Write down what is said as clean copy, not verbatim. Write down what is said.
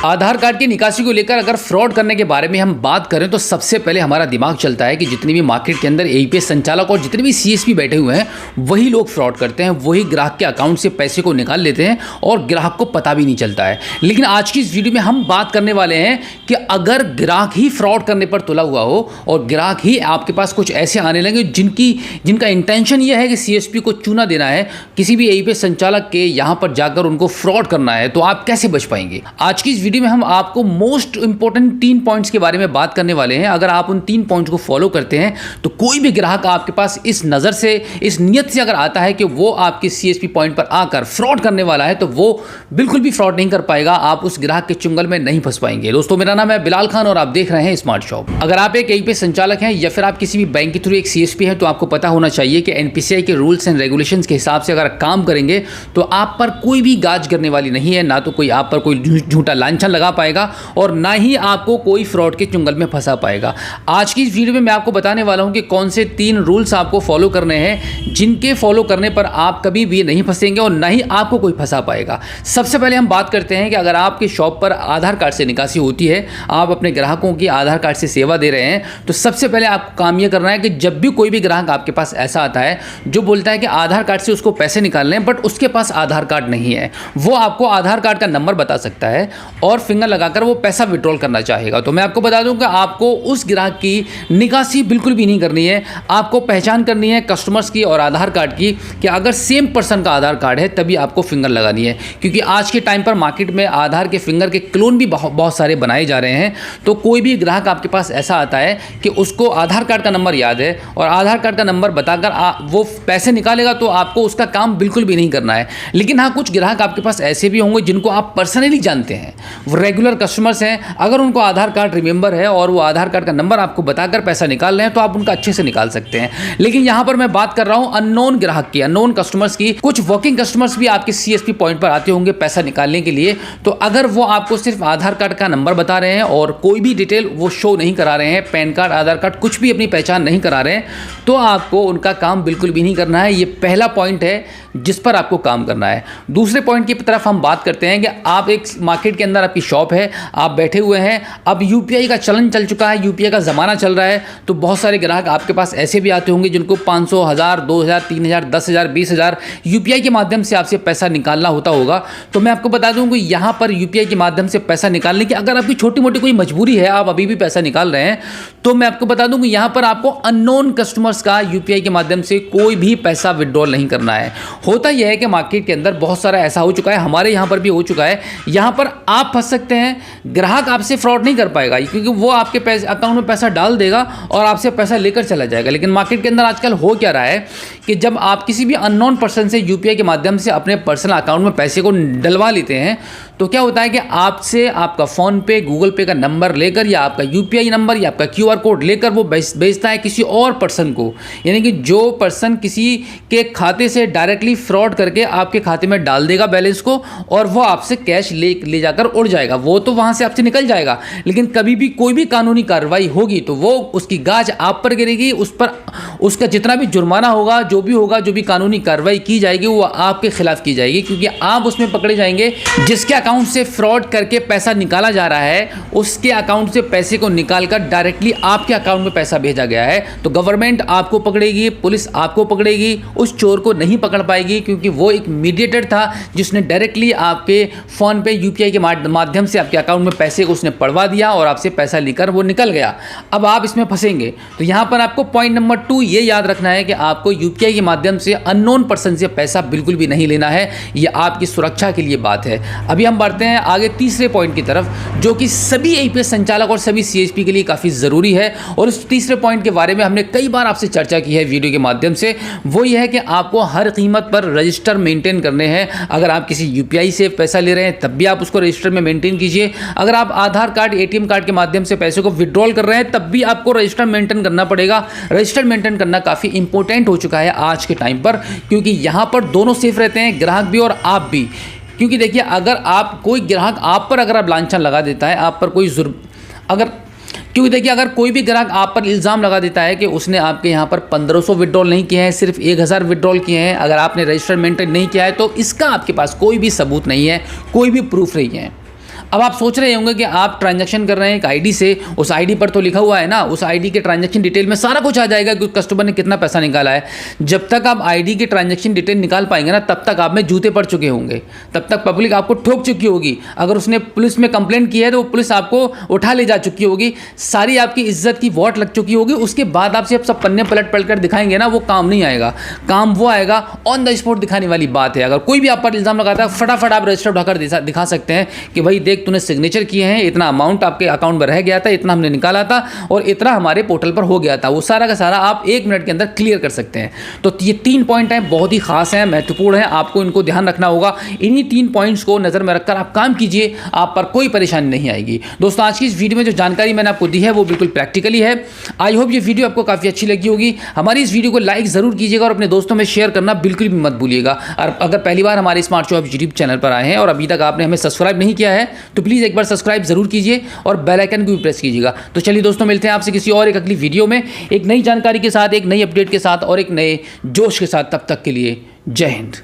आधार card की निकासी को लेकर अगर फ्रॉड करने के बारे में हम बात करें तो सबसे पहले हमारा दिमाग चलता है कि जितनी भी मार्केट के अंदर एईपीएस संचालक और जितने भी सीएसपी बैठे हुए हैं वही लोग फ्रॉड करते हैं, वही ग्राहक के अकाउंट से पैसे को निकाल लेते हैं और ग्राहक को पता भी नहीं चलता है। लेकिन आज की इस वीडियो में हम बात करने वाले हैं कि अगर ग्राहक ही फ्रॉड करने पर तुला हुआ हो और ग्राहक ही आपके पास कुछ ऐसे आने लगे जिनका इंटेंशन ये है कि सीएसपी को चूना देना है, किसी भी एईपीएस संचालक के यहाँ पर जाकर उनको फ्रॉड करना है, तो आप कैसे बच पाएंगे। आज की इस वीडियो में हम आपको मोस्ट इंपॉर्टेंट 3 पॉइंट्स के बारे में बात करने वाले हैं। अगर आप उन 3 पॉइंट्स को फॉलो करते हैं तो कोई भी ग्राहक आपके पास इस नज़र से, इस नियत से अगर आता है कि वो आपके सीएसपी पॉइंट पर आकर फ्रॉड करने वाला है तो वो बिल्कुल भी फ्रॉड नहीं कर पाएगा, आप उस ग्राहक के चुंगल में नहीं फंस पाएंगे। दोस्तों, मेरा नाम है बिलाल खान और आप देख रहे हैं स्मार्ट शॉप। अगर आप एक एईपीएस संचालक हैं या फिर आप किसी भी बैंक के थ्रू एक सीएसपी हैं तो आपको पता होना चाहिए कि एनपीसीआई के रूल्स एंड रेगुलेशंस के हिसाब से अगर काम करेंगे तो आप पर कोई भी गाज करने वाली नहीं है, ना तो कोई आप पर कोई झूठा लांछन लगा पाएगा और ना ही आपको कोई फ्रॉड के चुंगल में फंसा पाएगा। आज की इस वीडियो में मैं आपको बताने वाला हूं कि कौन से 3 रूल्स आपको फॉलो करने हैं जिनके फॉलो करने पर आप कभी भी नहीं फंसेंगे और ना ही आपको कोई फंसा पाएगा। सबसे पहले हम बात करते हैं कि अगर आपके शॉप पर आधार कार्ड से निकासी होती है, आप अपने ग्राहकों की आधार कार्ड से सेवा दे रहे हैं, तो सबसे पहले आपको काम यह करना है कि जब भी कोई भी ग्राहक आपके पास ऐसा आता है जो बोलता है कि आधार कार्ड से उसको पैसे निकालने हैं बट उसके पास आधार कार्ड नहीं है, वो आपको आधार कार्ड का नंबर बता सकता है और फिंगर लगाकर वो पैसा विड्रॉल करना चाहेगा। तो मैं आपको बता दूं कि आपको उस ग्राहक की निकासी बिल्कुल भी नहीं करनी है। आपको पहचान करनी है कस्टमर्स की और आधार कार्ड की कि अगर सेम पर्सन का आधार कार्ड है तभी आपको फिंगर लगानी है, क्योंकि आज के टाइम पर मार्केट में आधार के फिंगर के क्लोन भी बहुत सारे बनाए जा रहे हैं। तो कोई भी ग्राहक आपके पास ऐसा आता है कि उसको आधार कार्ड का नंबर याद है और आधार कार्ड का नंबर बताकर वो पैसे निकालेगा तो आपको उसका काम बिल्कुल भी नहीं करना है। लेकिन हाँ, कुछ ग्राहक आपके पास ऐसे भी होंगे जिनको आप पर्सनली जानते हैं, वो रेगुलर कस्टमर्स हैं, अगर उनको आधार कार्ड रिमेंबर है और वो आधार कार्ड का नंबर आपको बताकर पैसा निकाल रहे हैं तो आप उनका अच्छे से निकाल सकते हैं। लेकिन यहां पर मैं बात कर रहा हूं अननोन ग्राहक की, अननोन कस्टमर्स की। कुछ वर्किंग कस्टमर्स भी आपके सीएसपी पॉइंट पर आते होंगे पैसा निकालने के लिए, तो अगर वो आपको सिर्फ आधार कार्ड का नंबर बता रहे हैं और कोई भी डिटेल वो शो नहीं करा रहे हैं, पैन कार्ड, आधार कार्ड, कुछ भी अपनी पहचान नहीं करा रहे हैं, तो आपको उनका काम बिल्कुल भी नहीं करना है। ये पहला पॉइंट है जिस पर आपको काम करना है। दूसरे पॉइंट की तरफ हम बात करते हैं कि आप एक मार्केट के अंदर आपकी शॉप है, आप बैठे हुए हैं, अब यूपीआई का चलन चल चुका है, यूपीआई का ज़माना चल रहा है, तो बहुत सारे ग्राहक आपके पास ऐसे भी आते होंगे जिनको 500, 1000, 2000, 3000, 10,000, 20,000 यूपीआई के माध्यम से आपसे पैसा निकालना होता होगा। तो मैं आपको बता दूं कि यहाँ पर यूपीआई के माध्यम से पैसा निकालने की अगर आपकी छोटी मोटी कोई मजबूरी है, आप अभी भी पैसा निकाल रहे हैं, तो मैं आपको बता दूं कि यहाँ पर आपको अननोन कस्टमर्स का यूपीआई के माध्यम से कोई भी पैसा विड्रॉल नहीं करना है। होता यह है कि मार्केट के अंदर बहुत सारा ऐसा हो चुका है, हमारे यहाँ पर भी हो चुका है, यहाँ पर आप फंस सकते हैं, ग्राहक आपसे फ्रॉड नहीं कर पाएगा क्योंकि वो आपके पैसे अकाउंट में पैसा डाल देगा और आपसे पैसा लेकर चला जाएगा। लेकिन मार्केट के अंदर आजकल हो क्या रहा है कि जब आप किसी भी अननोन पर्सन से यूपीआई के माध्यम से अपने पर्सनल अकाउंट में पैसे को डलवा लेते हैं तो क्या होता है कि आपसे आपका फ़ोन पे, गूगल पे का नंबर लेकर या आपका यूपीआई नंबर या आपका क्यूआर कोड लेकर वो भेजता है किसी और पर्सन को, यानी कि जो पर्सन किसी के खाते से डायरेक्टली फ्रॉड करके आपके खाते में डाल देगा बैलेंस को और वो आपसे कैश ले जाकर उड़ जाएगा। वो तो वहाँ से आपसे निकल जाएगा, लेकिन कभी भी कोई भी कानूनी कार्रवाई होगी तो वो उसकी गाज आप पर गिरेगी, उस पर उसका जितना भी जुर्माना होगा, जो भी कानूनी कार्रवाई की जाएगी वो आपके खिलाफ की जाएगी, क्योंकि आप उसमें पकड़े जाएंगे। जिसके अकाउंट से फ्रॉड करके पैसा निकाला जा रहा है उसके अकाउंट से पैसे को निकालकर डायरेक्टली आपके अकाउंट में पैसा भेजा गया है, तो गवर्नमेंट आपको पकड़ेगी, पुलिस आपको पकड़ेगी, उस चोर को नहीं पकड़ पाएगी क्योंकि वो एक मीडिएटर था जिसने डायरेक्टली आपके फ़ोन पे यूपीआई के माध्यम से आपके अकाउंट में पैसे को उसने पड़वा दिया और आपसे पैसा लेकर वो निकल गया। अब आप इसमें फंसेंगे। तो यहाँ पर आपको पॉइंट नंबर 2 ये याद रखना है कि आपको यूपीआई के माध्यम से अननोन पर्सन से पैसा बिल्कुल भी नहीं लेना है, ये आपकी सुरक्षा के लिए बात है। अभी हम बढ़ते हैं आगे तीसरे पॉइंट की तरफ, जो कि सभी एईपीएस संचालक और सभी सीएसपी के लिए काफ़ी ज़रूरी है और उस तीसरे पॉइंट के बारे में हमने कई बार आपसे चर्चा की है वीडियो के माध्यम से। वो ये है कि आपको हर कीमत पर रजिस्टर मेंटेन करने हैं। अगर आप किसी यूपीआई से पैसा ले रहे हैं तब भी आप उसको रजिस्टर में मेंटेन कीजिए। अगर आप आधार कार्ड, एटीएम कार्ड के माध्यम से पैसे को विड्रॉल कर रहे हैं तब भी आपको रजिस्टर मेंटेन करना पड़ेगा। रजिस्टर मेंटेन करना काफ़ी इंपॉर्टेंट हो चुका है आज के टाइम पर, क्योंकि यहाँ पर दोनों सेफ रहते हैं, ग्राहक भी और आप भी। क्योंकि देखिए, अगर आप कोई ग्राहक आप पर अगर आप लांछन लगा देता है, आप पर कोई क्योंकि देखिए, अगर कोई भी ग्राहक आप पर इल्ज़ाम लगा देता है कि उसने आपके यहाँ पर 1500 विड्रॉल नहीं किए हैं, सिर्फ 1000 विड्रॉल किए हैं, अगर आपने रजिस्टर मेंटेन नहीं किया है, तो इसका आपके पास कोई भी सबूत नहीं है, कोई भी प्रूफ नहीं है। अब आप सोच रहे होंगे कि आप ट्रांजैक्शन कर रहे हैं एक आईडी से, उस आईडी पर तो लिखा हुआ है ना, उस आईडी के ट्रांजैक्शन डिटेल में सारा कुछ आ जाएगा कि कस्टमर ने कितना पैसा निकाला है। जब तक आप आईडी के ट्रांजैक्शन डिटेल निकाल पाएंगे ना, तब तक आप में जूते पड़ चुके होंगे, तब तक पब्लिक आपको ठोक चुकी होगी। अगर उसने पुलिस में कंप्लेंट की है तो पुलिस आपको उठा ले जा चुकी होगी, सारी आपकी इज्जत की वॉट लग चुकी होगी। उसके बाद आपसे सब पन्ने पलट पलट कर दिखाएंगे ना, वो काम नहीं आएगा। काम वो आएगा ऑन द स्पॉट दिखाने वाली बात है। अगर कोई भी आप पर इल्जाम लगाता है, फटाफट आप रजिस्टर उठाकर दिखा सकते हैं कि भाई देख, तूने सिग्नेचर किए हैं, इतना अमाउंट आपके अकाउंट में रह गया था, इतना हमने निकाला था और इतना हमारे पोर्टल पर हो गया था। वो सारा का सारा आप 1 मिनट के अंदर क्लियर कर सकते हैं। तो ये 3 पॉइंट हैं, बहुत ही खास हैं, महत्वपूर्ण हैं, आपको इनको ध्यान रखना होगा। इन्हीं 3 पॉइंट्स को नज़र में रखकर आप काम कीजिए, आप पर कोई परेशानी नहीं आएगी। दोस्तों, आज की इस वीडियो में जो जानकारी मैंने आपको दी है वो बिल्कुल प्रैक्टिकली है। आई होप ये वीडियो आपको काफ़ी अच्छी लगी होगी। हमारी इस वीडियो को लाइक ज़रूर कीजिएगा और अपने दोस्तों में शेयर करना बिल्कुल भी मत भूलिएगा। और अगर पहली बार हमारे स्मार्ट जॉब यूट्यूब चैनल पर आए हैं और अभी तक आपने हमें सब्सक्राइब नहीं किया है तो प्लीज़ एक बार सब्सक्राइब जरूर कीजिए और बेल आइकन को भी प्रेस कीजिएगा। तो चलिए दोस्तों, मिलते हैं आपसे किसी और एक अगली वीडियो में, एक नई जानकारी के साथ, एक नई अपडेट के साथ और एक नए जोश के साथ। तब तक के लिए जय हिंद।